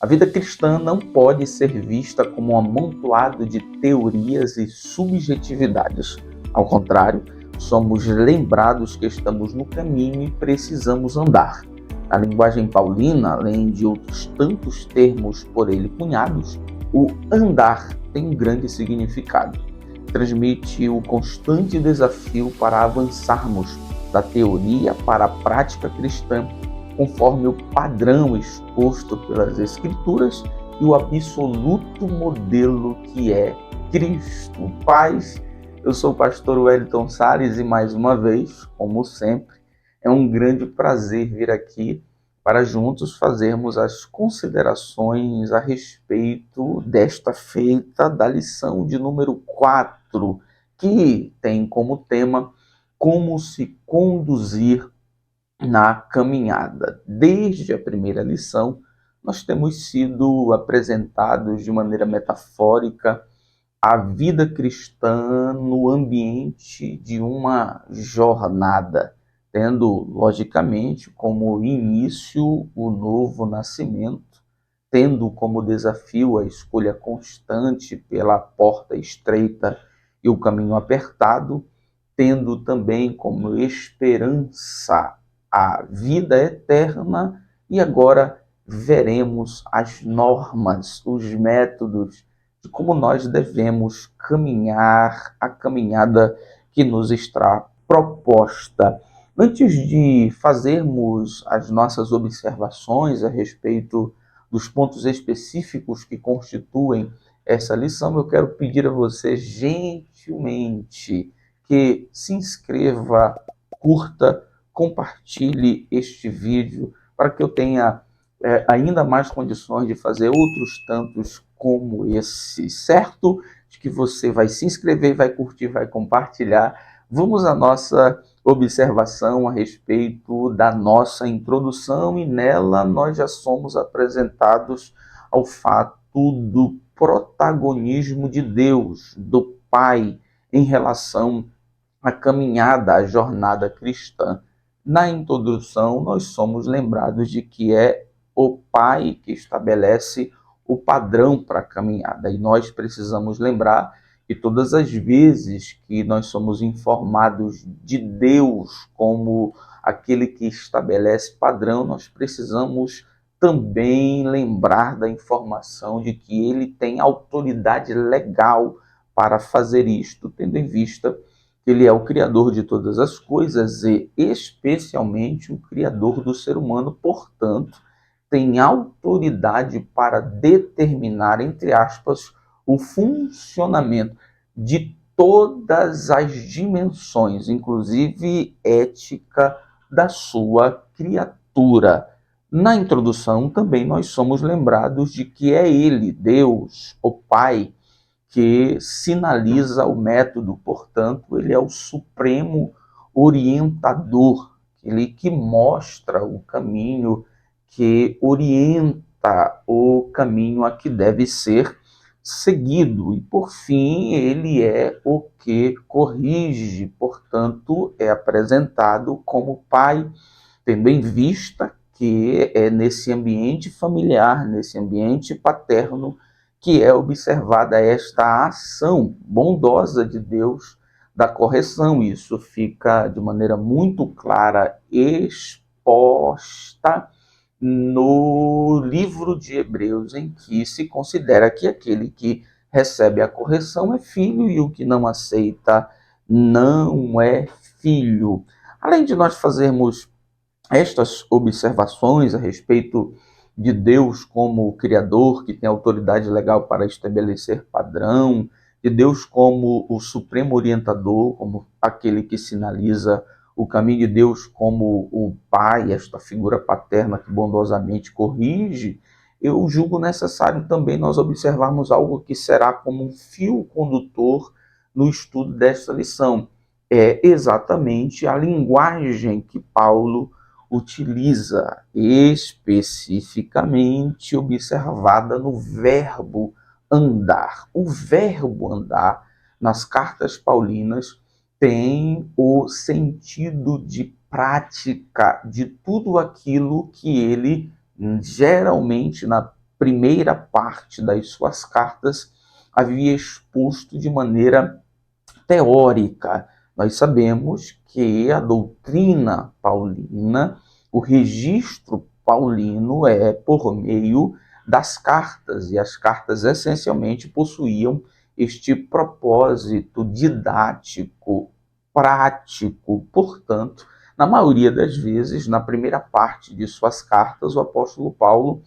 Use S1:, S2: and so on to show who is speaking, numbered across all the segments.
S1: A vida cristã não pode ser vista como um amontoado de teorias e subjetividades. Ao contrário, somos lembrados que estamos no caminho e precisamos andar. Na linguagem paulina, além de outros tantos termos por ele cunhados, o andar tem um grande significado. Transmite o constante desafio para avançarmos da teoria para a prática cristã, conforme o padrão exposto pelas Escrituras e o absoluto modelo que é Cristo. Paz, eu sou o pastor Wellington Salles e mais uma vez, como sempre, é um grande prazer vir aqui para juntos fazermos as considerações a respeito desta feita da lição de número 4, que tem como tema como se conduzir na caminhada. Desde a primeira lição, nós temos sido apresentados de maneira metafórica a vida cristã no ambiente de uma jornada, tendo, logicamente, como início o novo nascimento, tendo como desafio a escolha constante pela porta estreita e o caminho apertado, tendo também como esperança a vida eterna, e agora veremos as normas, os métodos de como nós devemos caminhar a caminhada que nos está proposta. Antes de fazermos as nossas observações a respeito dos pontos específicos que constituem essa lição, eu quero pedir a você gentilmente que se inscreva, curta, compartilhe este vídeo para que eu tenha ainda mais condições de fazer outros tantos como esse, certo? De que você vai se inscrever, vai curtir, vai compartilhar. Vamos à nossa observação a respeito da nossa introdução, e nela nós já somos apresentados ao fato do protagonismo de Deus, do Pai, em relação à caminhada, à jornada cristã. Na introdução, nós somos lembrados de que é o Pai que estabelece o padrão para a caminhada. E nós precisamos lembrar que todas as vezes que nós somos informados de Deus como aquele que estabelece padrão, nós precisamos também lembrar da informação de que ele tem autoridade legal para fazer isto, tendo em vista que ele é o Criador de todas as coisas e especialmente o Criador do ser humano, portanto, tem autoridade para determinar, entre aspas, o funcionamento de todas as dimensões, inclusive ética, da sua criatura. Na introdução também nós somos lembrados de que é ele, Deus, o Pai, que sinaliza o método, portanto, ele é o supremo orientador, ele que mostra o caminho, que orienta o caminho a que deve ser seguido. E, por fim, ele é o que corrige, portanto, é apresentado como pai, tendo em vista que é nesse ambiente familiar, nesse ambiente paterno, que é observada esta ação bondosa de Deus da correção. Isso fica de maneira muito clara exposta no livro de Hebreus, em que se considera que aquele que recebe a correção é filho e o que não aceita não é filho. Além de nós fazermos estas observações a respeito de Deus como o Criador, que tem autoridade legal para estabelecer padrão, de Deus como o supremo orientador, como aquele que sinaliza o caminho, de Deus como o Pai, esta figura paterna que bondosamente corrige, eu julgo necessário também nós observarmos algo que será como um fio condutor no estudo desta lição. É exatamente a linguagem que Paulo utiliza, especificamente observada no verbo andar. O verbo andar, nas cartas paulinas, tem o sentido de prática de tudo aquilo que ele, geralmente, na primeira parte das suas cartas, havia exposto de maneira teórica. Nós sabemos que a doutrina paulina, o registro paulino é por meio das cartas, e as cartas essencialmente possuíam este propósito didático, prático. Portanto, na maioria das vezes, na primeira parte de suas cartas, o apóstolo Paulo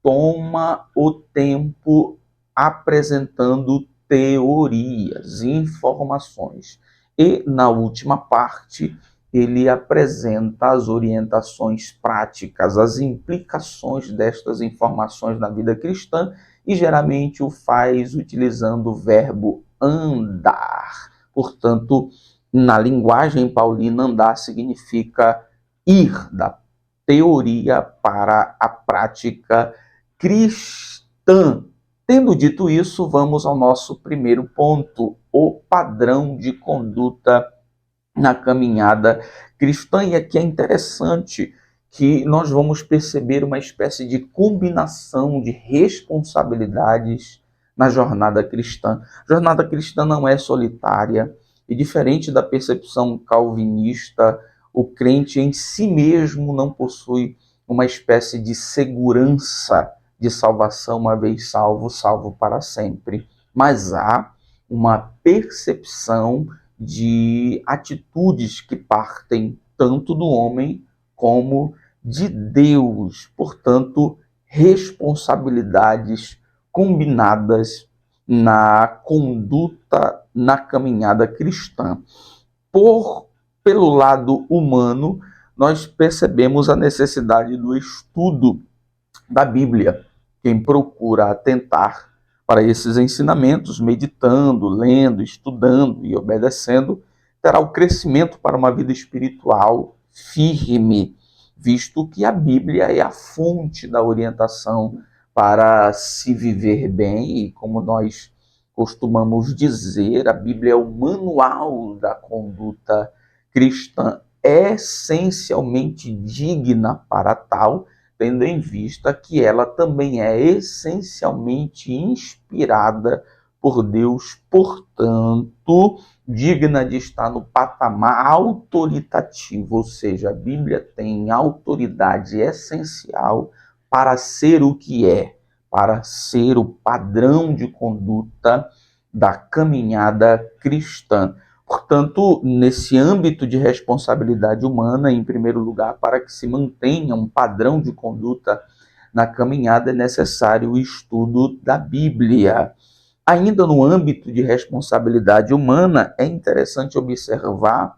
S1: toma o tempo apresentando teorias, informações. E na última parte, ele apresenta as orientações práticas, as implicações destas informações na vida cristã, e geralmente o faz utilizando o verbo andar. Portanto, na linguagem paulina, andar significa ir da teoria para a prática cristã. Tendo dito isso, vamos ao nosso primeiro ponto, o padrão de conduta na caminhada cristã. E aqui é interessante que nós vamos perceber uma espécie de combinação de responsabilidades na jornada cristã. A jornada cristã não é solitária, e diferente da percepção calvinista, o crente em si mesmo não possui uma espécie de segurança de salvação, uma vez salvo, salvo para sempre. Mas há uma percepção de atitudes que partem tanto do homem como de Deus. Portanto, responsabilidades combinadas na conduta, na caminhada cristã. Pelo lado humano, nós percebemos a necessidade do estudo da Bíblia. Quem procura atentar para esses ensinamentos, meditando, lendo, estudando e obedecendo, terá o crescimento para uma vida espiritual firme, visto que a Bíblia é a fonte da orientação para se viver bem, e como nós costumamos dizer, a Bíblia é o manual da conduta cristã, essencialmente digna para tal, tendo em vista que ela também é essencialmente inspirada por Deus, portanto, digna de estar no patamar autoritativo, ou seja, a Bíblia tem autoridade essencial para ser o que é, para ser o padrão de conduta da caminhada cristã. Portanto, nesse âmbito de responsabilidade humana, em primeiro lugar, para que se mantenha um padrão de conduta na caminhada, é necessário o estudo da Bíblia. Ainda no âmbito de responsabilidade humana, é interessante observar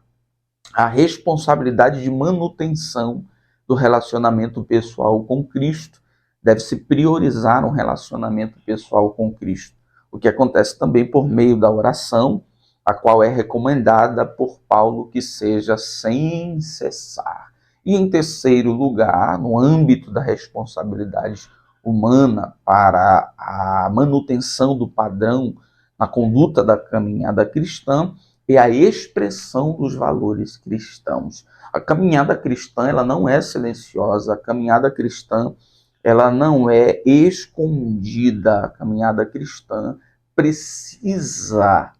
S1: a responsabilidade de manutenção do relacionamento pessoal com Cristo. Deve-se priorizar um relacionamento pessoal com Cristo, o que acontece também por meio da oração, a qual é recomendada por Paulo que seja sem cessar. E em terceiro lugar, no âmbito da responsabilidade humana para a manutenção do padrão na conduta da caminhada cristã, é a expressão dos valores cristãos. A caminhada cristã, ela não é silenciosa, a caminhada cristã, ela não é escondida. A caminhada cristã precisa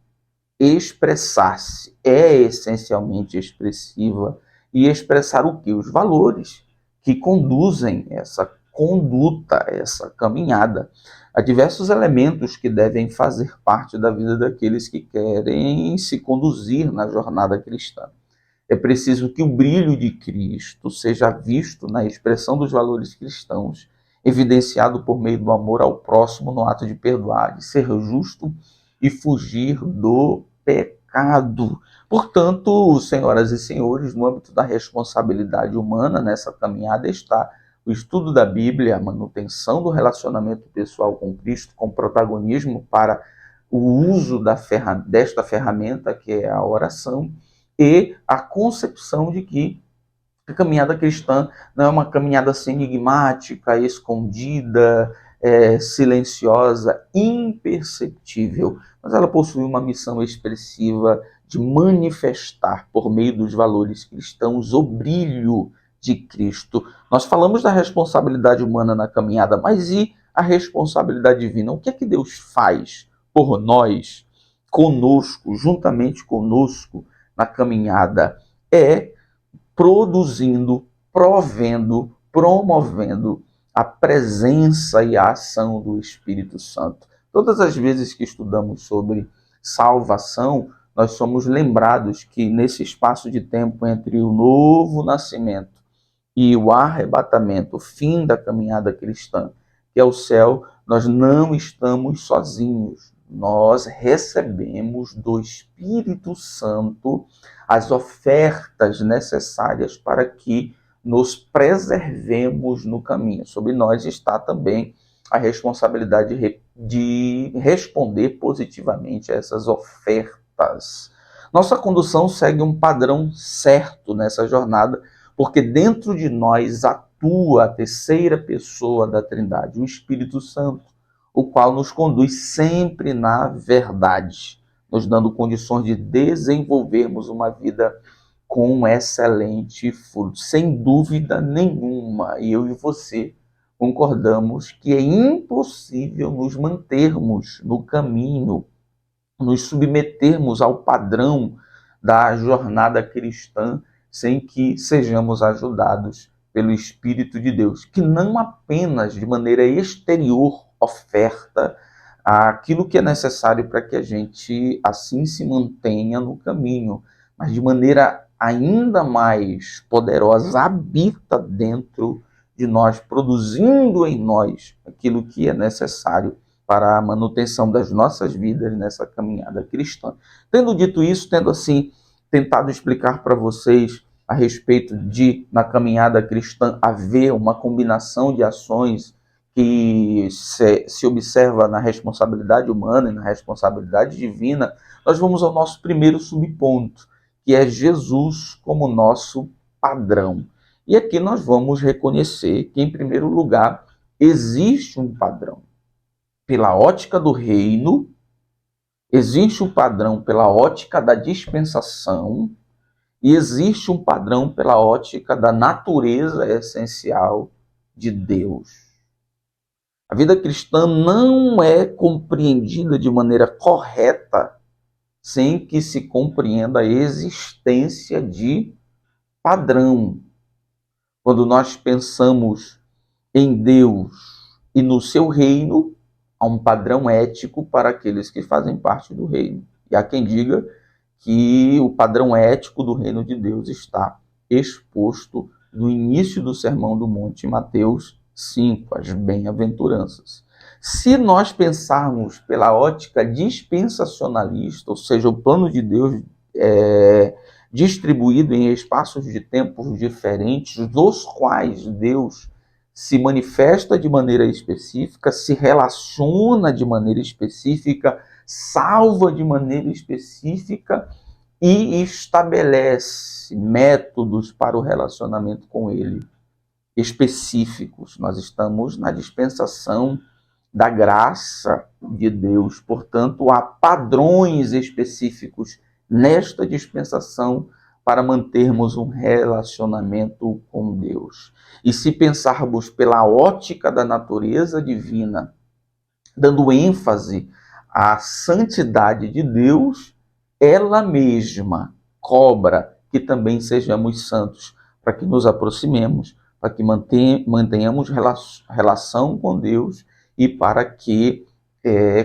S1: expressar-se, é essencialmente expressiva, e expressar o que? Os valores que conduzem essa conduta, essa caminhada. Há diversos elementos que devem fazer parte da vida daqueles que querem se conduzir na jornada cristã. É preciso que o brilho de Cristo seja visto na expressão dos valores cristãos, evidenciado por meio do amor ao próximo no ato de perdoar, de ser justo e fugir do pecado. Portanto, senhoras e senhores, no âmbito da responsabilidade humana nessa caminhada está o estudo da Bíblia, a manutenção do relacionamento pessoal com Cristo, com protagonismo para o uso desta ferramenta que é a oração, e a concepção de que a caminhada cristã não é uma caminhada assim enigmática, escondida, silenciosa, imperceptível, mas ela possui uma missão expressiva de manifestar, por meio dos valores cristãos, o brilho de Cristo. Nós falamos da responsabilidade humana na caminhada, mas e a responsabilidade divina. O que é que Deus faz por nós, conosco, juntamente conosco, na caminhada? É produzindo, provendo, promovendo a presença e a ação do Espírito Santo. Todas as vezes que estudamos sobre salvação, nós somos lembrados que nesse espaço de tempo entre o novo nascimento e o arrebatamento, o fim da caminhada cristã, que é o céu, nós não estamos sozinhos. Nós recebemos do Espírito Santo as ofertas necessárias para que nos preservemos no caminho. Sobre nós está também a responsabilidade de responder positivamente a essas ofertas. Nossa condução segue um padrão certo nessa jornada, porque dentro de nós atua a terceira pessoa da Trindade, o Espírito Santo, o qual nos conduz sempre na verdade, nos dando condições de desenvolvermos uma vida com um excelente fruto. Sem dúvida nenhuma, e eu e você concordamos que é impossível nos mantermos no caminho, nos submetermos ao padrão da jornada cristã sem que sejamos ajudados pelo Espírito de Deus, que não apenas de maneira exterior oferta aquilo que é necessário para que a gente assim se mantenha no caminho, mas de maneira ainda mais poderosa habita dentro de nós, produzindo em nós aquilo que é necessário para a manutenção das nossas vidas nessa caminhada cristã. Tendo dito isso, tendo assim tentado explicar para vocês a respeito de, na caminhada cristã, haver uma combinação de ações que se observa na responsabilidade humana e na responsabilidade divina, nós vamos ao nosso primeiro subponto, que é Jesus como nosso padrão. E aqui nós vamos reconhecer que, em primeiro lugar, existe um padrão. Pela ótica do reino, existe um padrão pela ótica da dispensação e existe um padrão pela ótica da natureza essencial de Deus. A vida cristã não é compreendida de maneira correta sem que se compreenda a existência de padrão. Quando nós pensamos em Deus e no seu reino, há um padrão ético para aqueles que fazem parte do reino. E há quem diga que o padrão ético do reino de Deus está exposto no início do Sermão do Monte, em Mateus 5, as bem-aventuranças. Se nós pensarmos pela ótica dispensacionalista, ou seja, o plano de Deus distribuído em espaços de tempos diferentes, dos quais Deus se manifesta de maneira específica, se relaciona de maneira específica, salva de maneira específica e estabelece métodos para o relacionamento com Ele específicos. Nós estamos na dispensação da graça de Deus, portanto, há padrões específicos nesta dispensação para mantermos um relacionamento com Deus. E se pensarmos pela ótica da natureza divina, dando ênfase à santidade de Deus, ela mesma cobra que também sejamos santos, para que nos aproximemos, para que mantenhamos relação com Deus e para que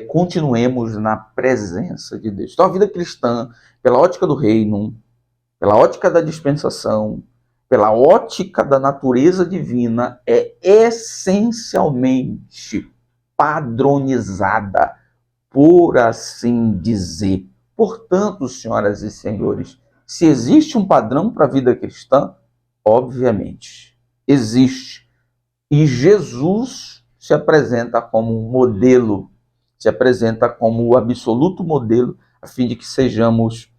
S1: continuemos na presença de Deus. Então, a vida cristã, pela ótica do reino, pela ótica da dispensação, pela ótica da natureza divina, é essencialmente padronizada, por assim dizer. Portanto, senhoras e senhores, se existe um padrão para a vida cristã, obviamente existe. E Jesus se apresenta como um modelo, se apresenta como o absoluto modelo, a fim de que sejamos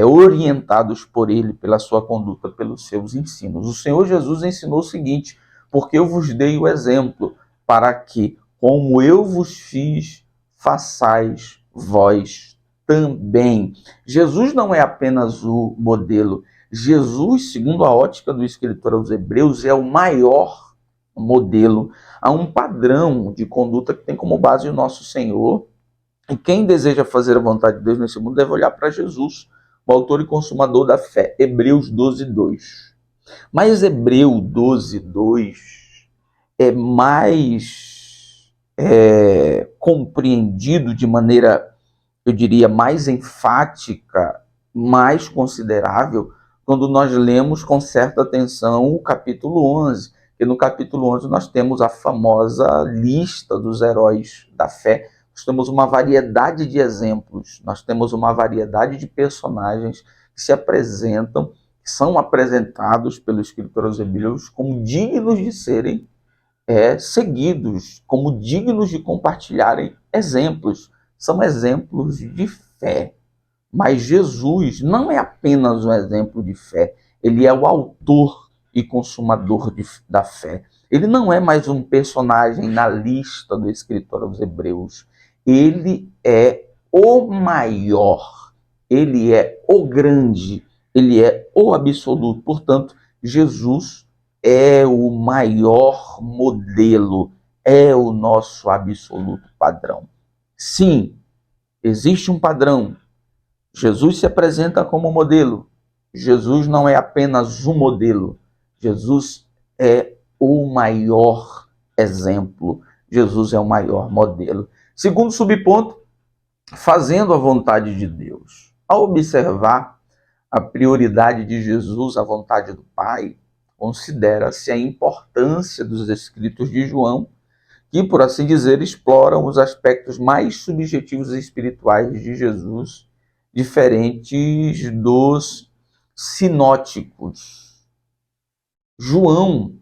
S1: orientados por ele, pela sua conduta, pelos seus ensinos. O Senhor Jesus ensinou o seguinte: porque eu vos dei o exemplo, para que, como eu vos fiz, façais vós também. Jesus não é apenas o modelo. Jesus, segundo a ótica do escritor aos Hebreus, é o maior modelo, a um padrão de conduta que tem como base o nosso Senhor. E quem deseja fazer a vontade de Deus nesse mundo deve olhar para Jesus, o autor e consumador da fé. Hebreus 12:2. Mas Hebreu 12:2 é mais compreendido de maneira, eu diria, mais enfática, mais considerável, quando nós lemos com certa atenção o capítulo 11. E no capítulo 11 nós temos a famosa lista dos heróis da fé. Nós temos uma variedade de exemplos, nós temos uma variedade de personagens que se apresentam, que são apresentados pelo escritor aos Hebreus como dignos de serem seguidos, como dignos de compartilharem exemplos. São exemplos de fé. Mas Jesus não é apenas um exemplo de fé, ele é o autor e consumador da fé. Ele não é mais um personagem na lista do escritor aos Hebreus. Ele é o maior, ele é o grande, ele é o absoluto. Portanto, Jesus é o maior modelo, é o nosso absoluto padrão. Sim, existe um padrão. Jesus se apresenta como modelo. Jesus não é apenas um modelo. Jesus é o maior exemplo. Jesus é o maior modelo. Segundo subponto, fazendo a vontade de Deus. Ao observar a prioridade de Jesus à vontade do Pai, considera-se a importância dos escritos de João, que, por assim dizer, exploram os aspectos mais subjetivos e espirituais de Jesus, diferentes dos sinóticos. João,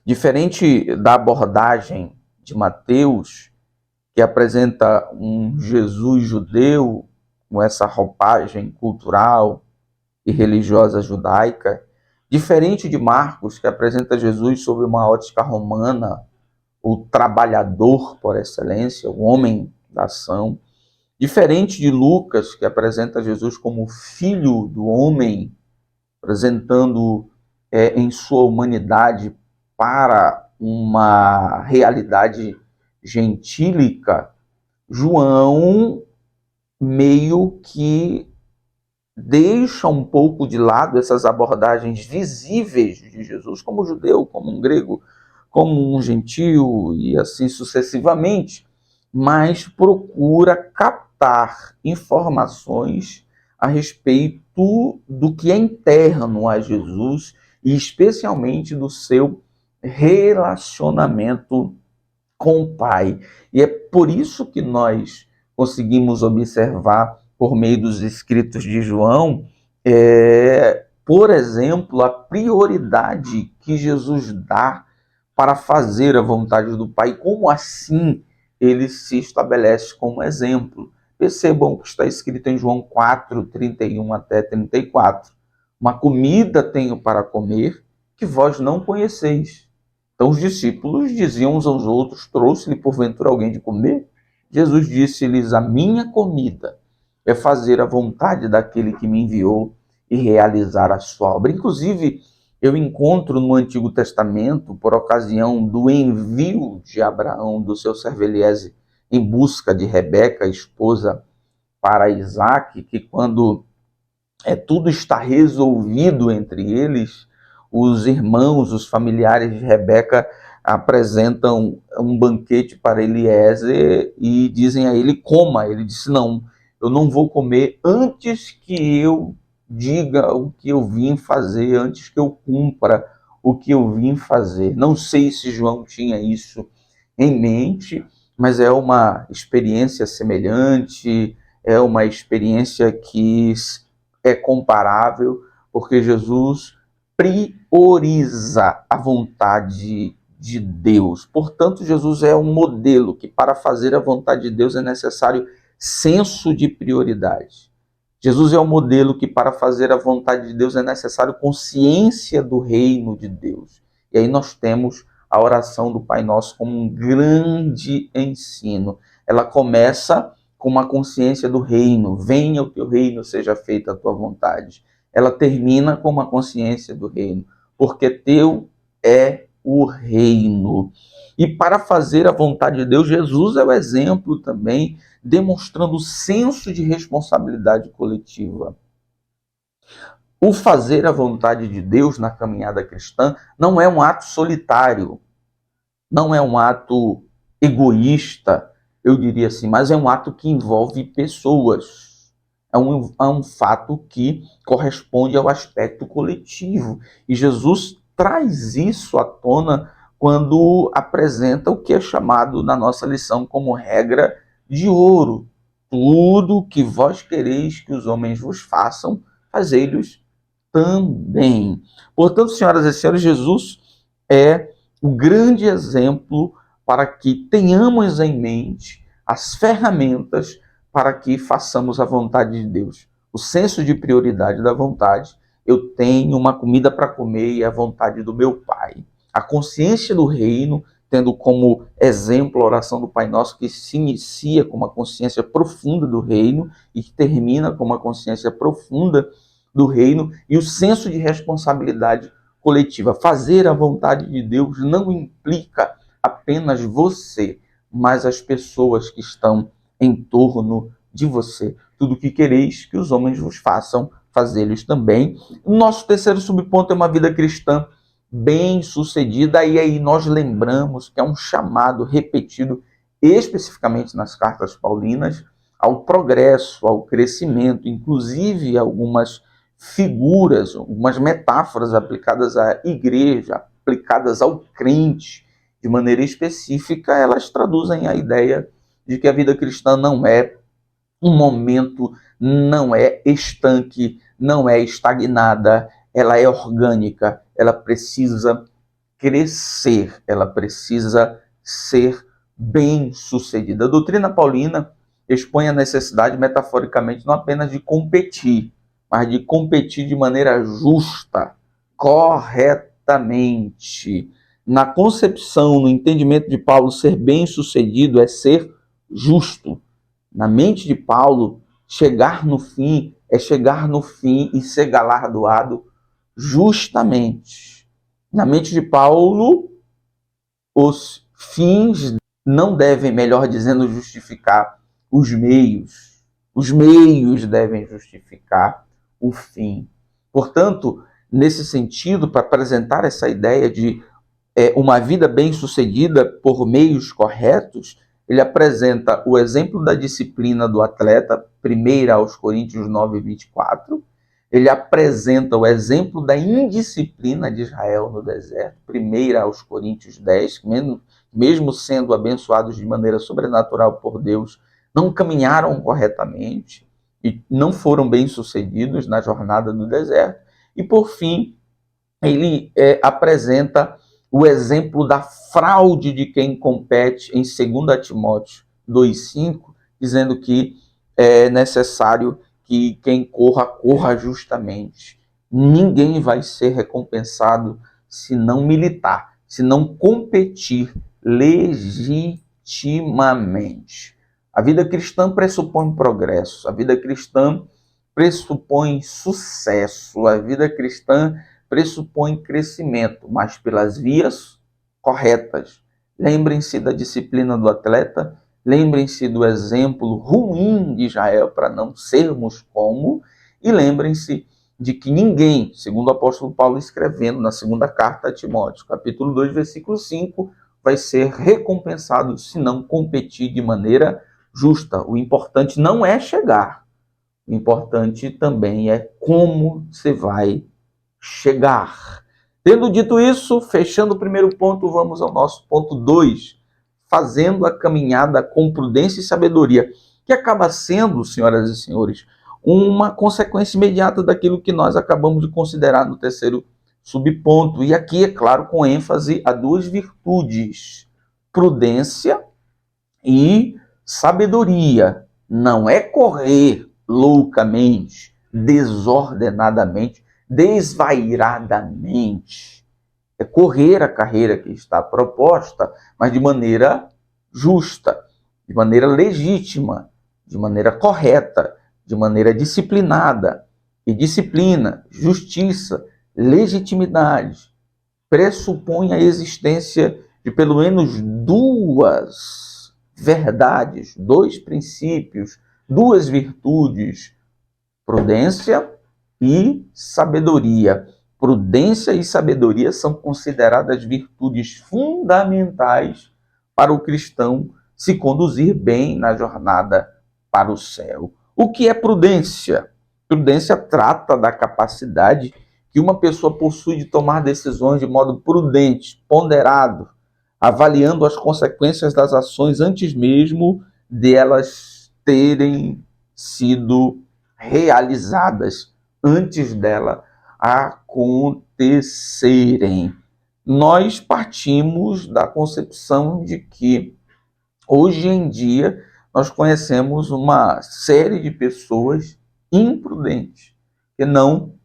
S1: diferente da abordagem de Mateus, que apresenta um Jesus judeu com essa roupagem cultural e religiosa judaica, diferente de Marcos, que apresenta Jesus sob uma ótica romana, o trabalhador por excelência, o homem da ação, diferente de Lucas, que apresenta Jesus como filho do homem, apresentando em sua humanidade para uma realidade gentílica, João meio que deixa um pouco de lado essas abordagens visíveis de Jesus como judeu, como um grego, como um gentil e assim sucessivamente, mas procura captar informações a respeito do que é interno a Jesus e especialmente do seu relacionamento com o Pai. E é por isso que nós conseguimos observar, por meio dos escritos de João, por exemplo, a prioridade que Jesus dá para fazer a vontade do Pai. Como assim ele se estabelece como exemplo? Percebam o que está escrito em João 4, 31 até 34. Uma comida tenho para comer que vós não conheceis. Então os discípulos diziam uns aos outros, trouxe-lhe porventura alguém de comer? Jesus disse-lhes, a minha comida é fazer a vontade daquele que me enviou e realizar a sua obra. Inclusive, eu encontro no Antigo Testamento, por ocasião do envio de Abraão, do seu servo Eliezer, em busca de Rebeca, esposa, para Isaac, que quando tudo está resolvido entre eles, os irmãos, os familiares de Rebeca apresentam um banquete para Eliezer e dizem a ele, coma. Ele disse, não, eu não vou comer antes que eu diga o que eu vim fazer, antes que eu cumpra o que eu vim fazer. Não sei se João tinha isso em mente, mas é uma experiência semelhante, é uma experiência que é comparável, porque Jesus prioriza a vontade de Deus. Portanto, Jesus é um modelo que, para fazer a vontade de Deus, é necessário senso de prioridade. Jesus é um modelo que, para fazer a vontade de Deus, é necessário consciência do reino de Deus. E aí nós temos a oração do Pai Nosso como um grande ensino. Ela começa com uma consciência do reino. Venha o teu reino, seja feita a tua vontade. Ela termina com uma consciência do reino. Porque teu é o reino. E para fazer a vontade de Deus, Jesus é o exemplo também, demonstrando o senso de responsabilidade coletiva. O fazer a vontade de Deus na caminhada cristã não é um ato solitário, não é um ato egoísta, eu diria assim, mas é um ato que envolve pessoas. É um fato que corresponde ao aspecto coletivo. E Jesus traz isso à tona quando apresenta o que é chamado na nossa lição como regra de ouro. Tudo que vós quereis que os homens vos façam, fazei-lhes também. Portanto, senhoras e senhores, Jesus é o grande exemplo para que tenhamos em mente as ferramentas para que façamos a vontade de Deus. O senso de prioridade da vontade, eu tenho uma comida para comer e é a vontade do meu Pai. A consciência do reino, tendo como exemplo a oração do Pai Nosso, que se inicia com uma consciência profunda do reino e que termina com uma consciência profunda do reino, e o senso de responsabilidade coletiva. Fazer a vontade de Deus não implica apenas você, mas as pessoas que estão em torno de você. Tudo que quereis que os homens vos façam, fazê-los também. O nosso terceiro subponto é uma vida cristã bem-sucedida, e aí nós lembramos que é um chamado repetido especificamente nas cartas paulinas ao progresso, ao crescimento, inclusive algumas figuras, algumas metáforas aplicadas à igreja, aplicadas ao crente de maneira específica, elas traduzem a ideia de que a vida cristã não é um momento, não é estanque, não é estagnada, ela é orgânica, ela precisa crescer, ela precisa ser bem-sucedida. A doutrina paulina expõe a necessidade, metaforicamente, não apenas de competir, mas de competir de maneira justa, corretamente. Na concepção, no entendimento de Paulo, ser bem-sucedido é ser justo. Na mente de Paulo, chegar no fim é chegar no fim e ser galardoado justamente. Na mente de Paulo, os fins não devem, melhor dizendo, justificar os meios. Os meios devem justificar o fim. Portanto, nesse sentido, para apresentar essa ideia de uma vida bem-sucedida por meios corretos, ele apresenta o exemplo da disciplina do atleta, 1 aos Coríntios 9, 24. Ele apresenta o exemplo da indisciplina de Israel no deserto, 1 aos Coríntios 10, mesmo sendo abençoados de maneira sobrenatural por Deus, não caminharam corretamente e não foram bem-sucedidos na jornada do deserto. E, por fim, ele apresenta o exemplo da fraude de quem compete em 2 Timóteo 2,5, dizendo que é necessário que quem corra, corra justamente. Ninguém vai ser recompensado se não militar, se não competir legitimamente. A vida cristã pressupõe progresso, a vida cristã pressupõe sucesso, a vida cristã pressupõe crescimento, mas pelas vias corretas. Lembrem-se da disciplina do atleta, lembrem-se do exemplo ruim de Israel para não sermos como, e lembrem-se de que ninguém, segundo o apóstolo Paulo escrevendo na segunda carta a Timóteo, capítulo 2, versículo 5, vai ser recompensado se não competir de maneira justa. O importante não é chegar, o importante também é como você vai chegar. Tendo dito isso, fechando o primeiro ponto, vamos ao nosso ponto 2, fazendo a caminhada com prudência e sabedoria, que acaba sendo, senhoras e senhores, uma consequência imediata daquilo que nós acabamos de considerar no terceiro subponto. E aqui, é claro, com ênfase a duas virtudes: prudência e sabedoria. Não é correr loucamente, desordenadamente, desvairadamente. É correr a carreira que está proposta, mas de maneira justa, de maneira legítima, de maneira correta, de maneira disciplinada. E disciplina, justiça, legitimidade pressupõe a existência de pelo menos duas verdades, dois princípios, duas virtudes: prudência e sabedoria. Prudência e sabedoria são consideradas virtudes fundamentais para o cristão se conduzir bem na jornada para o céu. O que é prudência? Prudência trata da capacidade que uma pessoa possui de tomar decisões de modo prudente, ponderado, avaliando as consequências das ações antes mesmo delas terem sido realizadas, antes dela acontecerem. Nós partimos da concepção de que hoje em dia nós conhecemos uma série de pessoas imprudentes que não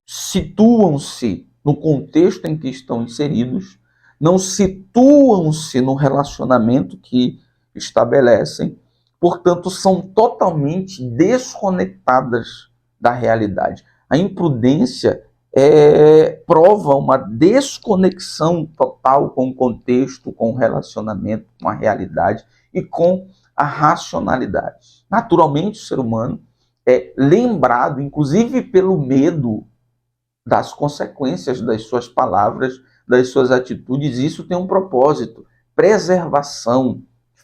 S1: situam-se no contexto em que estão inseridos, não situam-se no relacionamento que estabelecem, portanto, são totalmente desconectadas da realidade. A imprudência prova uma desconexão total com o contexto, com o relacionamento, com a realidade e com a racionalidade. Naturalmente, o ser humano é lembrado, inclusive pelo medo, das consequências das suas palavras, das suas atitudes. Isso tem um propósito: preservação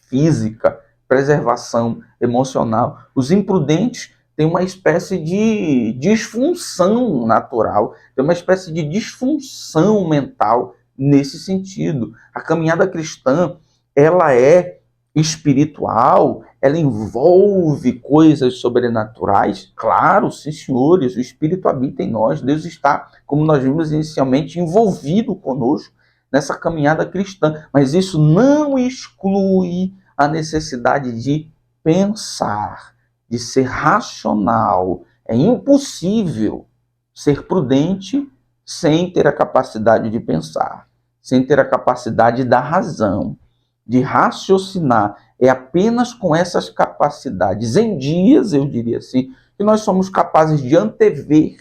S1: física, preservação emocional. Os imprudentes têm uma espécie de disfunção natural, tem uma espécie de disfunção mental nesse sentido. A caminhada cristã, ela é espiritual, ela envolve coisas sobrenaturais. Claro, sim, senhores, o Espírito habita em nós. Deus está, como nós vimos inicialmente, envolvido conosco nessa caminhada cristã. Mas isso não exclui a necessidade de pensar, de ser racional. É impossível ser prudente sem ter a capacidade de pensar, sem ter a capacidade da razão, de raciocinar. É apenas com essas capacidades, em dias, eu diria assim, que nós somos capazes de antever,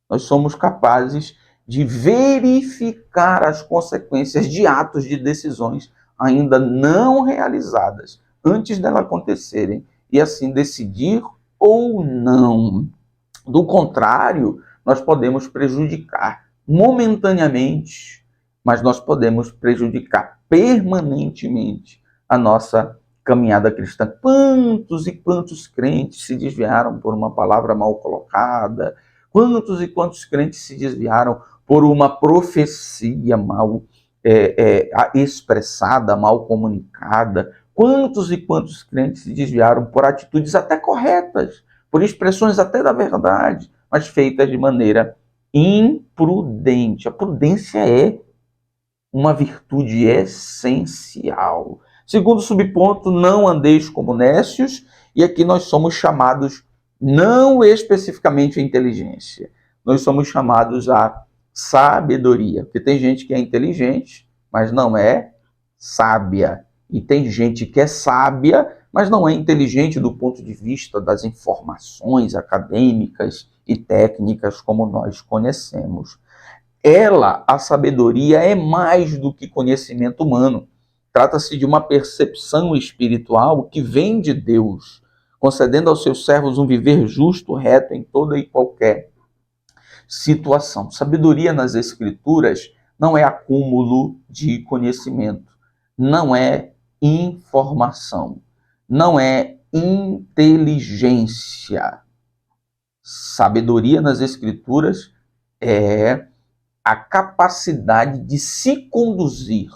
S1: nós somos capazes de verificar as consequências de atos, de decisões ainda não realizadas, antes delas acontecerem, e assim decidir ou não. Do contrário, nós podemos prejudicar momentaneamente, mas nós podemos prejudicar permanentemente a nossa caminhada cristã. Quantos e quantos crentes se desviaram por uma palavra mal colocada? Quantos e quantos crentes se desviaram por uma profecia mal expressada, mal comunicada? Quantos e quantos crentes se desviaram por atitudes até corretas, por expressões até da verdade, mas feitas de maneira imprudente? A prudência é uma virtude essencial. Segundo subponto, não andeis como nécios, e aqui nós somos chamados não especificamente a inteligência, nós somos chamados a sabedoria, porque tem gente que é inteligente, mas não é sábia, e tem gente que é sábia, mas não é inteligente do ponto de vista das informações acadêmicas e técnicas como nós conhecemos. A sabedoria, é mais do que conhecimento humano. Trata-se de uma percepção espiritual que vem de Deus, concedendo aos seus servos um viver justo, reto em toda e qualquer situação. Sabedoria nas Escrituras não é acúmulo de conhecimento, não é informação, não é inteligência. Sabedoria nas Escrituras é a capacidade de se conduzir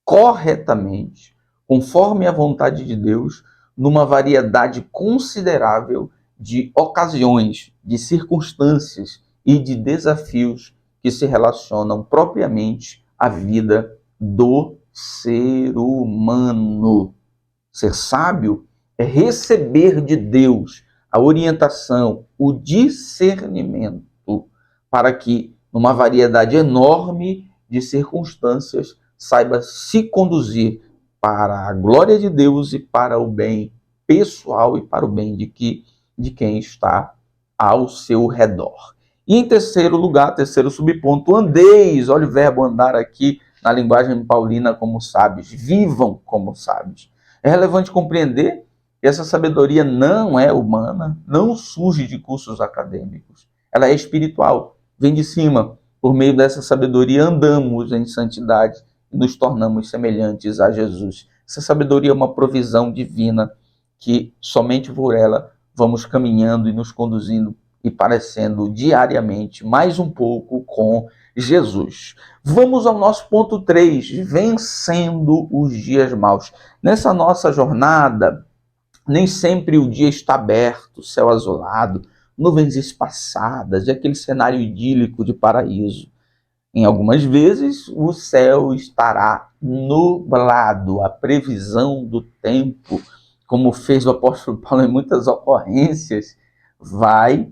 S1: corretamente, conforme a vontade de Deus, numa variedade considerável de ocasiões, de circunstâncias e de desafios que se relacionam propriamente à vida do ser humano. Ser sábio é receber de Deus a orientação, o discernimento, para que numa variedade enorme de circunstâncias, saiba se conduzir para a glória de Deus e para o bem pessoal e para o bem de quem está ao seu redor. E em terceiro lugar, terceiro subponto, andeis, olha o verbo andar aqui na linguagem paulina como sábios, vivam como sábios. É relevante compreender que essa sabedoria não é humana, não surge de cursos acadêmicos, ela é espiritual, vem de cima. Por meio dessa sabedoria andamos em santidade e nos tornamos semelhantes a Jesus. Essa sabedoria é uma provisão divina que somente por ela vamos caminhando e nos conduzindo e parecendo diariamente mais um pouco com Jesus. Vamos ao nosso ponto 3, vencendo os dias maus. Nessa nossa jornada, nem sempre o dia está aberto, céu azulado, nuvens espaçadas, e aquele cenário idílico de paraíso. Em algumas vezes, o céu estará nublado. A previsão do tempo, como fez o apóstolo Paulo em muitas ocorrências, vai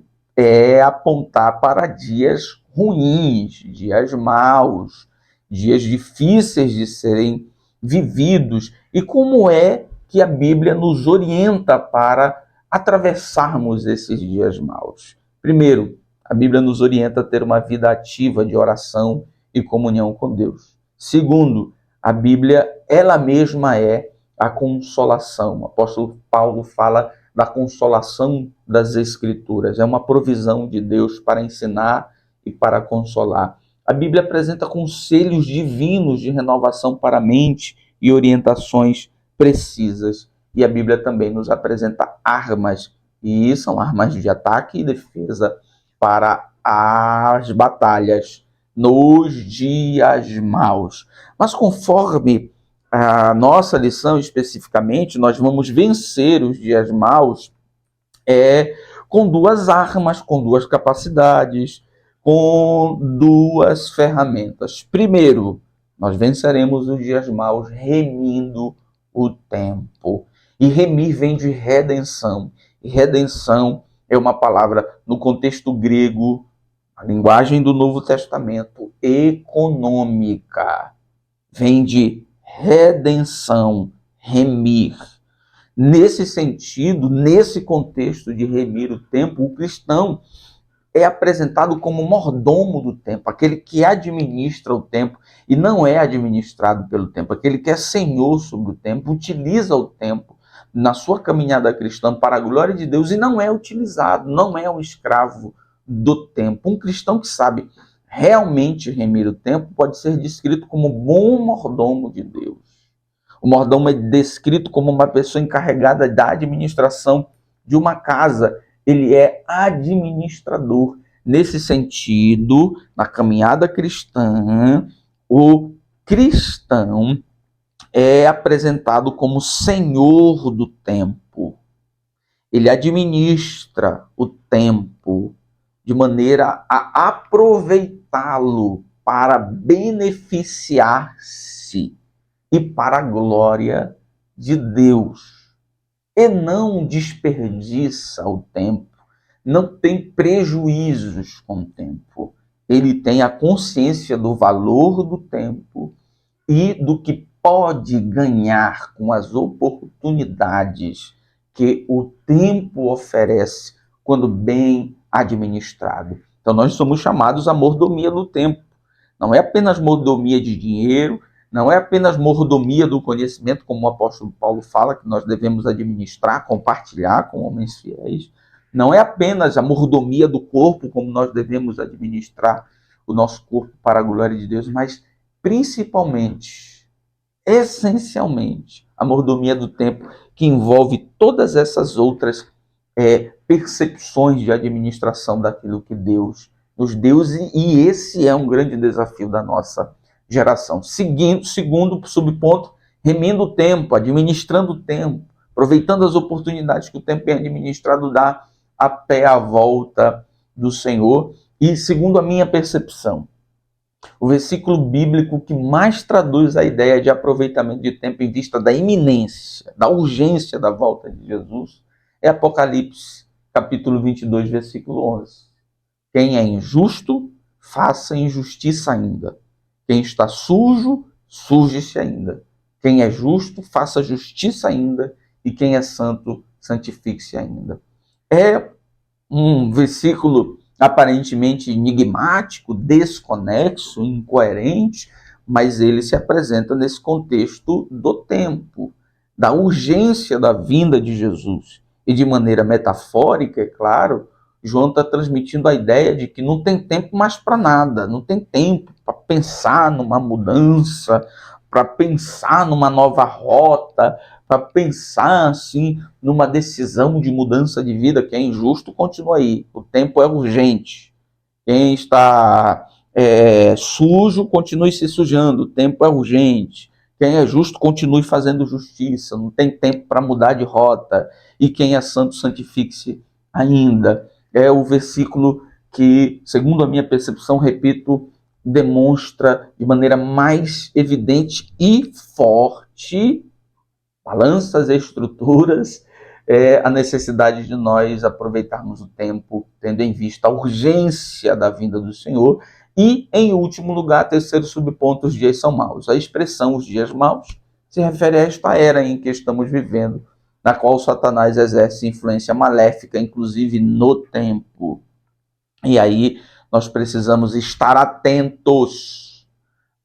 S1: apontar para dias ruins, dias maus, dias difíceis de serem vividos. E como é que a Bíblia nos orienta para atravessarmos esses dias maus? Primeiro, a Bíblia nos orienta a ter uma vida ativa de oração e comunhão com Deus. Segundo, a Bíblia, ela mesma é a consolação. O apóstolo Paulo fala da consolação das Escrituras. É uma provisão de Deus para ensinar e para consolar. A Bíblia apresenta conselhos divinos de renovação para a mente e orientações precisas. E a Bíblia também nos apresenta armas, e são armas de ataque e defesa para as batalhas nos dias maus. Mas conforme a nossa lição especificamente, nós vamos vencer os dias maus com duas armas, com duas capacidades, com duas ferramentas. Primeiro, nós venceremos os dias maus remindo o tempo. E remir vem de redenção. E redenção é uma palavra no contexto grego, a linguagem do Novo Testamento, econômica. Vem de redenção, remir. Nesse sentido, nesse contexto de remir o tempo, o cristão é apresentado como mordomo do tempo, aquele que administra o tempo e não é administrado pelo tempo, aquele que é senhor sobre o tempo, utiliza o tempo na sua caminhada cristã para a glória de Deus e não é utilizado, não é um escravo do tempo. Um cristão que sabe realmente remir o tempo pode ser descrito como bom mordomo de Deus. O mordomo é descrito como uma pessoa encarregada da administração de uma casa. Ele é administrador. Nesse sentido, na caminhada cristã, o cristão é apresentado como senhor do tempo. Ele administra o tempo de maneira a aproveitá-lo para beneficiar-se e para a glória de Deus. E não desperdiça o tempo, não tem prejuízos com o tempo. Ele tem a consciência do valor do tempo e do que pode ganhar com as oportunidades que o tempo oferece quando bem administrado. Então nós somos chamados à mordomia do tempo. Não é apenas mordomia de dinheiro, não é apenas mordomia do conhecimento, como o apóstolo Paulo fala, que nós devemos administrar, compartilhar com homens fiéis. Não é apenas a mordomia do corpo, como nós devemos administrar o nosso corpo para a glória de Deus, mas principalmente, essencialmente, a mordomia do tempo, que envolve todas essas outras percepções de administração daquilo que Deus nos deu, e esse é um grande desafio da nossa geração. Segundo subponto, remindo o tempo, administrando o tempo, aproveitando as oportunidades que o tempo é administrado dá até a volta do Senhor. E segundo a minha percepção, o versículo bíblico que mais traduz a ideia de aproveitamento de tempo em vista da iminência, da urgência da volta de Jesus, é Apocalipse, capítulo 22, versículo 11. Quem é injusto, faça injustiça ainda. Quem está sujo, suje-se ainda. Quem é justo, faça justiça ainda. E quem é santo, santifique-se ainda. É um versículo aparentemente enigmático, desconexo, incoerente, mas ele se apresenta nesse contexto do tempo, da urgência da vinda de Jesus. E de maneira metafórica, é claro, João está transmitindo a ideia de que não tem tempo mais para nada, não tem tempo para pensar numa mudança, para pensar numa nova rota, para pensar assim numa decisão de mudança de vida. Que é injusto, continua aí. O tempo é urgente. Quem está sujo, continue se sujando. O tempo é urgente. Quem é justo, continue fazendo justiça. Não tem tempo para mudar de rota. E quem é santo, santifique-se ainda. É o versículo que, segundo a minha percepção, repito, demonstra de maneira mais evidente e forte, balança as estruturas, a necessidade de nós aproveitarmos o tempo, tendo em vista a urgência da vinda do Senhor. E, em último lugar, terceiro subponto, os dias são maus. A expressão os dias maus se refere a esta era em que estamos vivendo, na qual Satanás exerce influência maléfica, inclusive no tempo. E aí nós precisamos estar atentos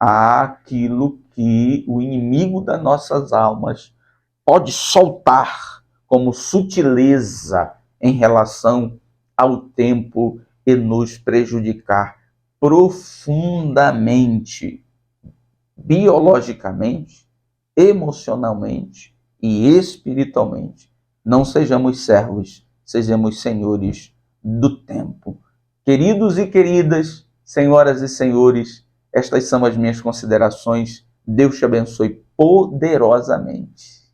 S1: àquilo que o inimigo das nossas almas pode soltar como sutileza em relação ao tempo e nos prejudicar profundamente, biologicamente, emocionalmente e espiritualmente. Não sejamos servos, sejamos senhores do tempo. Queridos e queridas, senhoras e senhores, estas são as minhas considerações. Deus te abençoe poderosamente.